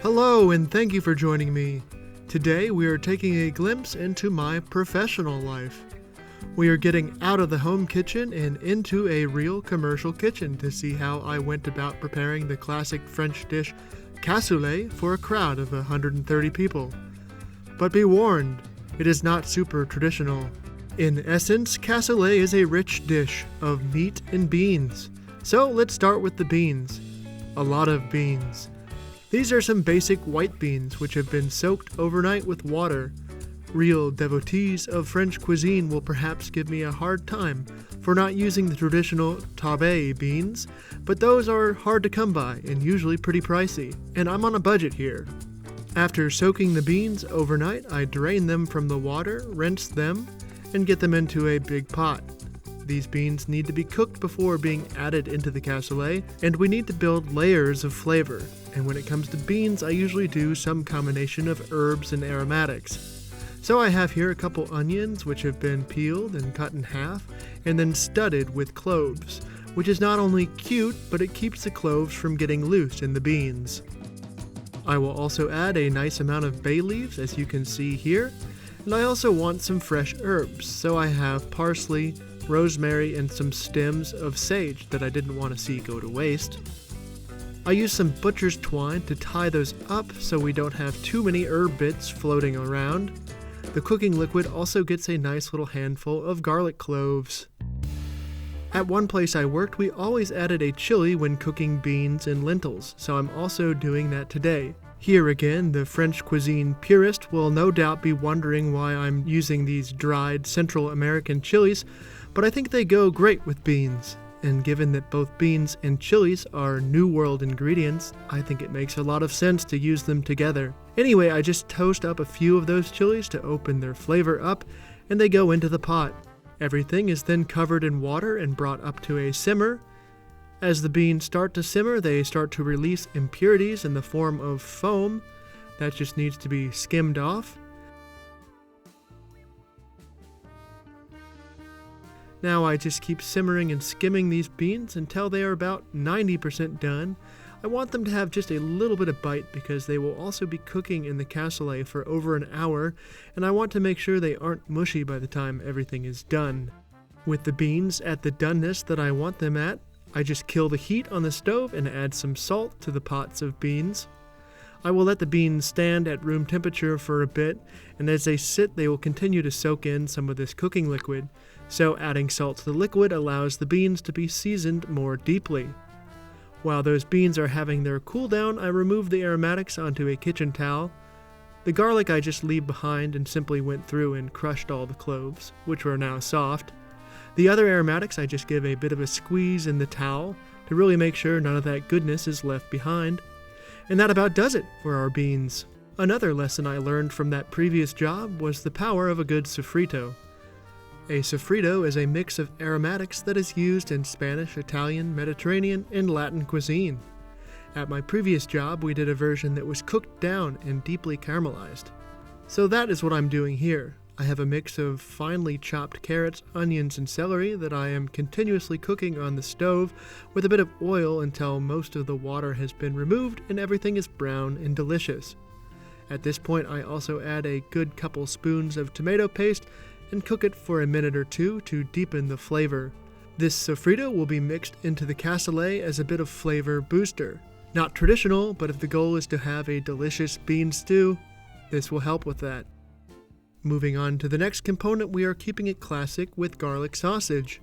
Hello, and thank you for joining me. Today we are taking a glimpse into my professional life. We are getting out of the home kitchen and into a real commercial kitchen to see how I went about preparing the classic French dish Cassoulet for a crowd of 130 people. But be warned, it is not super traditional. In essence, Cassoulet is a rich dish of meat and beans. So let's start with the beans. A lot of beans. These are some basic white beans which have been soaked overnight with water. Real devotees of French cuisine will perhaps give me a hard time for not using the traditional tabe beans, but those are hard to come by and usually pretty pricey, and I'm on a budget here. After soaking the beans overnight, I drain them from the water, rinse them, and get them into a big pot. These beans need to be cooked before being added into the cassoulet, and we need to build layers of flavor. And when it comes to beans, I usually do some combination of herbs and aromatics. So I have here a couple onions which have been peeled and cut in half, and then studded with cloves, which is not only cute, but it keeps the cloves from getting loose in the beans. I will also add a nice amount of bay leaves, as you can see here, and I also want some fresh herbs, so I have parsley, rosemary, and some stems of sage that I didn't want to see go to waste. I use some butcher's twine to tie those up so we don't have too many herb bits floating around. The cooking liquid also gets a nice little handful of garlic cloves. At one place I worked, we always added a chili when cooking beans and lentils, so I'm also doing that today. Here again, the French cuisine purist will no doubt be wondering why I'm using these dried Central American chilies, but I think they go great with beans. And given that both beans and chilies are New World ingredients, I think it makes a lot of sense to use them together. Anyway, I just toast up a few of those chilies to open their flavor up, and they go into the pot. Everything is then covered in water and brought up to a simmer. As the beans start to simmer, they start to release impurities in the form of foam. That just needs to be skimmed off. Now I just keep simmering and skimming these beans until they are about 90% done. I want them to have just a little bit of bite because they will also be cooking in the cassoulet for over an hour, and I want to make sure they aren't mushy by the time everything is done. With the beans at the doneness that I want them at, I just kill the heat on the stove and add some salt to the pots of beans. I will let the beans stand at room temperature for a bit, and as they sit they will continue to soak in some of this cooking liquid, so adding salt to the liquid allows the beans to be seasoned more deeply. While those beans are having their cool down, I remove the aromatics onto a kitchen towel. The garlic I just leave behind and simply went through and crushed all the cloves, which are now soft. The other aromatics I just give a bit of a squeeze in the towel to really make sure none of that goodness is left behind. And that about does it for our beans. Another lesson I learned from that previous job was the power of a good sofrito. A sofrito is a mix of aromatics that is used in Spanish, Italian, Mediterranean, and Latin cuisine. At my previous job, we did a version that was cooked down and deeply caramelized. So that is what I'm doing here. I have a mix of finely chopped carrots, onions, and celery that I am continuously cooking on the stove with a bit of oil until most of the water has been removed and everything is brown and delicious. At this point, I also add a good couple spoons of tomato paste and cook it for a minute or two to deepen the flavor. This sofrito will be mixed into the cassoulet as a bit of flavor booster. Not traditional, but if the goal is to have a delicious bean stew, this will help with that. Moving on to the next component, we are keeping it classic with garlic sausage.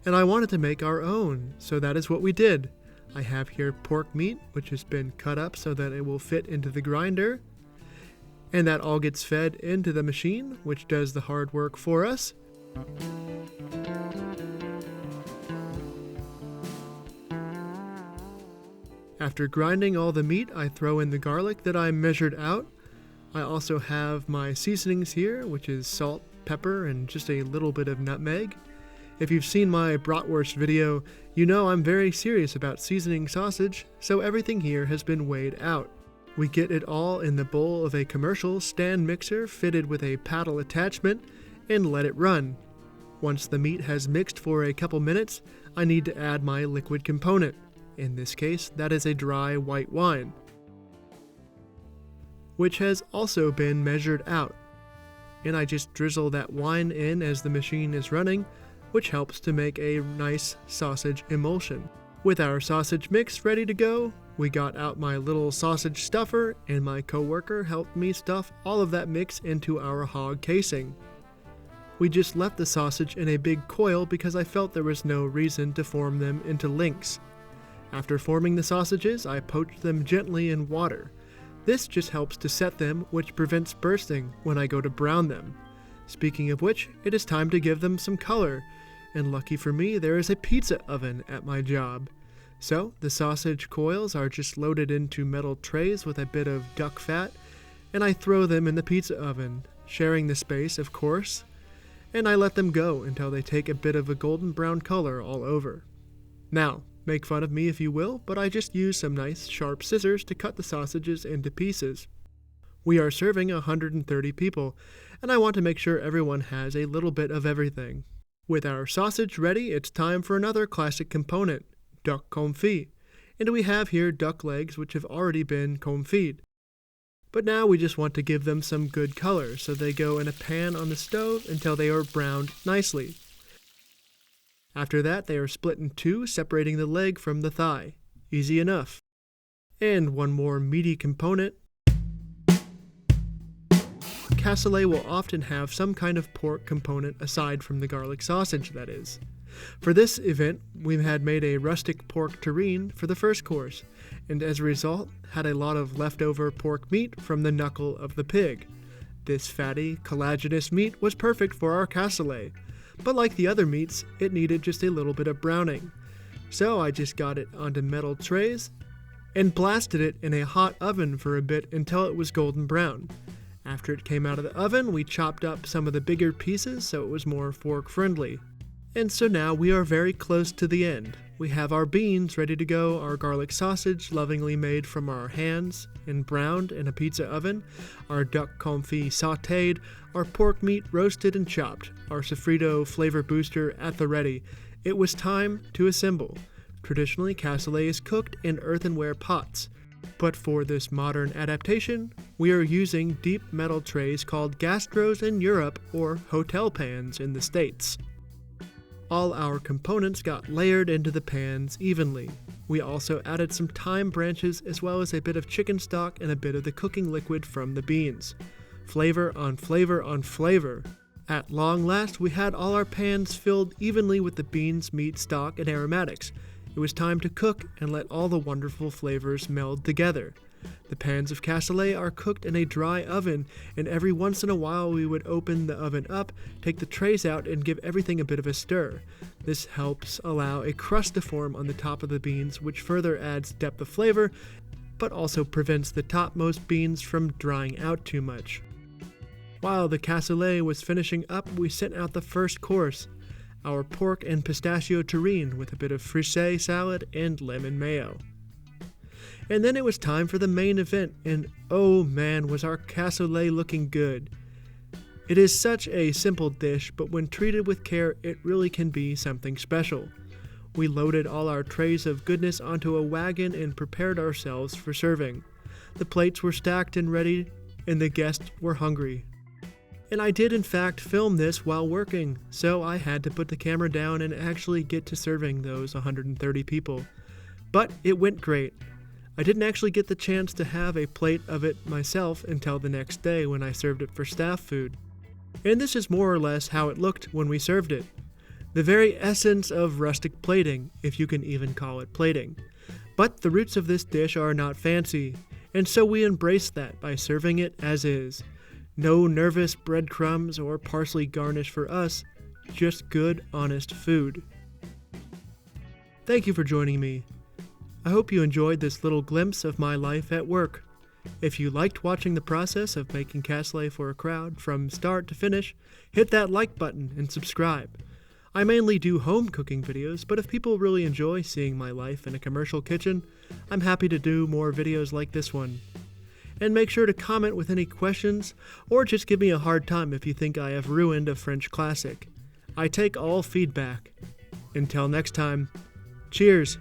And I wanted to make our own, so that is what we did. I have here pork meat, which has been cut up so that it will fit into the grinder. And that all gets fed into the machine, which does the hard work for us. After grinding all the meat, I throw in the garlic that I measured out. I also have my seasonings here, which is salt, pepper, and just a little bit of nutmeg. If you've seen my bratwurst video, you know I'm very serious about seasoning sausage, so everything here has been weighed out. We get it all in the bowl of a commercial stand mixer fitted with a paddle attachment and let it run. Once the meat has mixed for a couple minutes, I need to add my liquid component. In this case, that is a dry white wine. which has also been measured out. And I just drizzle that wine in as the machine is running, which helps to make a nice sausage emulsion. With our sausage mix ready to go, we got out my little sausage stuffer, and my coworker helped me stuff all of that mix into our hog casing. We just left the sausage in a big coil because I felt there was no reason to form them into links. After forming the sausages, I poached them gently in water. This just helps to set them, which prevents bursting when I go to brown them. Speaking of which, it is time to give them some color, and lucky for me, there is a pizza oven at my job. So, the sausage coils are just loaded into metal trays with a bit of duck fat, and I throw them in the pizza oven, sharing the space, of course, and I let them go until they take a bit of a golden brown color all over. Now, make fun of me if you will, but I just use some nice sharp scissors to cut the sausages into pieces. We are serving 130 people, and I want to make sure everyone has a little bit of everything. With our sausage ready, it's time for another classic component, duck confit. And we have here duck legs which have already been confit. But now we just want to give them some good color, so they go in a pan on the stove until they are browned nicely. After that, they are split in two, separating the leg from the thigh. Easy enough. And one more meaty component. Cassoulet will often have some kind of pork component aside from the garlic sausage, that is. For this event, we had made a rustic pork terrine for the first course, and as a result, had a lot of leftover pork meat from the knuckle of the pig. This fatty, collagenous meat was perfect for our cassoulet, but like the other meats, it needed just a little bit of browning. So I just got it onto metal trays and blasted it in a hot oven for a bit until it was golden brown. After it came out of the oven, we chopped up some of the bigger pieces so it was more fork friendly. And so now we are very close to the end. We have our beans ready to go, our garlic sausage lovingly made from our hands and browned in a pizza oven, our duck confit sautéed, our pork meat roasted and chopped, our sofrito flavor booster at the ready. It was time to assemble. Traditionally, cassoulet is cooked in earthenware pots, but for this modern adaptation, we are using deep metal trays called gastros in Europe or hotel pans in the States. All our components got layered into the pans evenly. We also added some thyme branches as well as a bit of chicken stock and a bit of the cooking liquid from the beans. Flavor on flavor on flavor. At long last, we had all our pans filled evenly with the beans, meat, stock, and aromatics. It was time to cook and let all the wonderful flavors meld together. The pans of cassoulet are cooked in a dry oven, and every once in a while we would open the oven up, take the trays out, and give everything a bit of a stir. This helps allow a crust to form on the top of the beans, which further adds depth of flavor, but also prevents the topmost beans from drying out too much. While the cassoulet was finishing up, we sent out the first course, our pork and pistachio terrine with a bit of frisee salad and lemon mayo. And then it was time for the main event, and oh man, was our cassoulet looking good. It is such a simple dish, but when treated with care, it really can be something special. We loaded all our trays of goodness onto a wagon and prepared ourselves for serving. The plates were stacked and ready, and the guests were hungry. And I did in fact film this while working, so I had to put the camera down and actually get to serving those 130 people. But it went great. I didn't actually get the chance to have a plate of it myself until the next day when I served it for staff food. And this is more or less how it looked when we served it. The very essence of rustic plating, if you can even call it plating. But the roots of this dish are not fancy, and so we embrace that by serving it as is. No nervous breadcrumbs or parsley garnish for us, just good, honest food. Thank you for joining me. I hope you enjoyed this little glimpse of my life at work. If you liked watching the process of making cassoulet for a crowd from start to finish, hit that like button and subscribe. I mainly do home cooking videos, but if people really enjoy seeing my life in a commercial kitchen, I'm happy to do more videos like this one. And make sure to comment with any questions, or just give me a hard time if you think I have ruined a French classic. I take all feedback. Until next time, cheers!